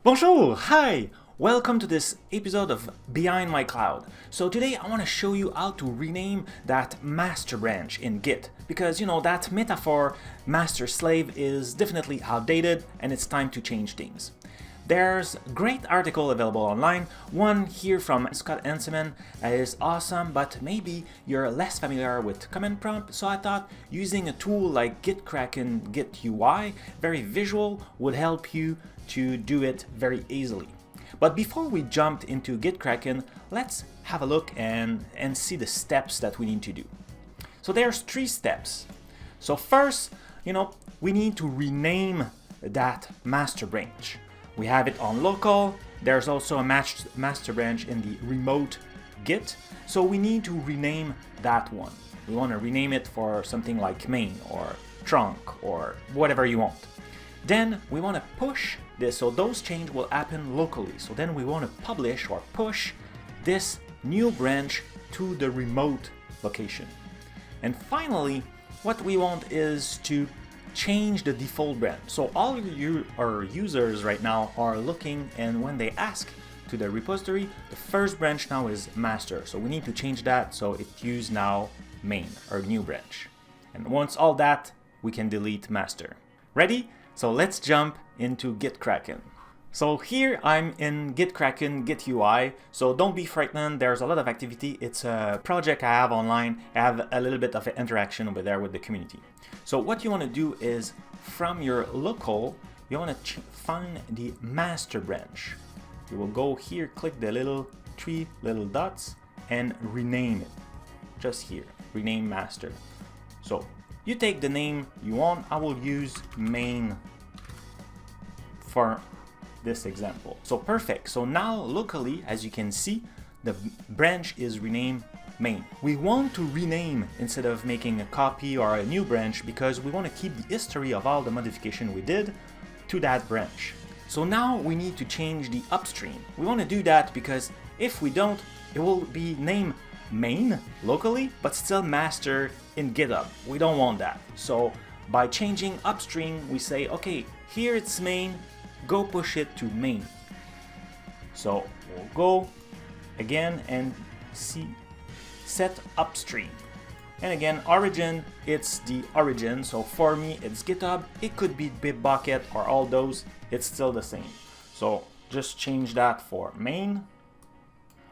Bonjour, hi! Welcome to this episode of Behind My Cloud. So today I want to show you how to rename that master branch in Git because that metaphor master-slave is definitely outdated and it's time to change things. There's a great article available online, one here from Scott Enseman is awesome, but maybe you're less familiar with command prompt, so I thought using a tool like Gitkraken Git UI, very visual, would help you to do it very easily. But before we jump into Gitkraken, let's have a look and see the steps that we need to do. So there's 3 steps. So first, we need to rename that master branch. We have it on local, there's also a master branch in the remote Git, so we need to rename that one. We want to rename it for something like main or trunk or whatever you want. Then we want to push this, so those changes will happen locally. So then we want to publish or push this new branch to the remote location. And finally, what we want is to change the default branch. So all our users right now are looking, and when they ask to the repository, the first branch now is master. So we need to change that so it use now main or new branch. And once all that, we can delete master. Ready? So let's jump into Gitkraken. So here I'm in Gitkraken Git UI, so don't be frightened, there's a lot of activity. It's a project I have online. I have a little bit of interaction over there with the community. So what you want to do is from your local, you want to find the master branch. You will go here, click the 3 little dots and rename it. Just here, rename master. So you take the name you want. I will use main for this example. So perfect. So now locally, as you can see, the branch is renamed main. We want to rename instead of making a copy or a new branch because we want to keep the history of all the modification we did to that branch. So now we need to change the upstream. We want to do that because if we don't, it will be named main locally, but still master in GitHub. We don't want that. So by changing upstream, we say, okay, here it's main, go push it to main. So we'll go again and see set upstream. And again, origin, it's the origin. So for me, it's GitHub. It could be Bitbucket or all those. It's still the same. So just change that for main.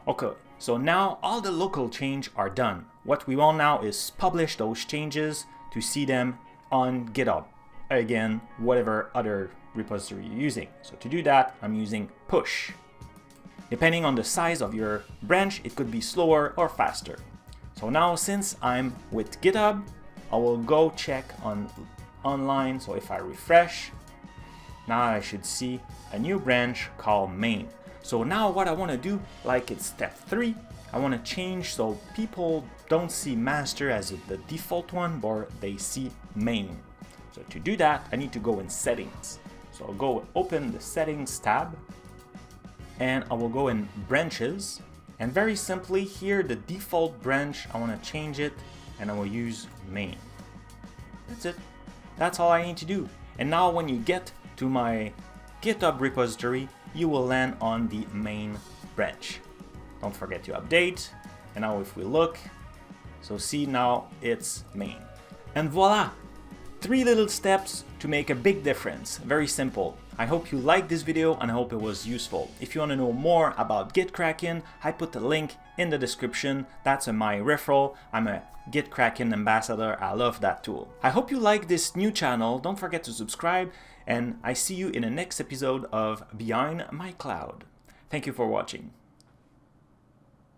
Okay, so now all the local change are done. What we want now is publish those changes to see them on GitHub. Again, whatever other repository you're using. So to do that, I'm using push. Depending on the size of your branch, it could be slower or faster. So now since I'm with GitHub, I will go check online. So if I refresh, now I should see a new branch called main. So now what I want to do, like it's step 3, I want to change so people don't see master as the default one, but they see main. So to do that, I need to go in settings. So I'll go open the settings tab and I will go in branches, and very simply here the default branch, I want to change it and I will use main. That's it. That's all I need to do. And now when you get to my GitHub repository, you will land on the main branch. Don't forget to update. And now if we look, so see now it's main. And voila! 3 little steps to make a big difference. Very simple. I hope you liked this video and I hope it was useful. If you want to know more about Gitkraken, I put the link in the description. That's my referral. I'm a Gitkraken ambassador. I love that tool. I hope you like this new channel. Don't forget to subscribe, and I see you in the next episode of Behind My Cloud. Thank you for watching.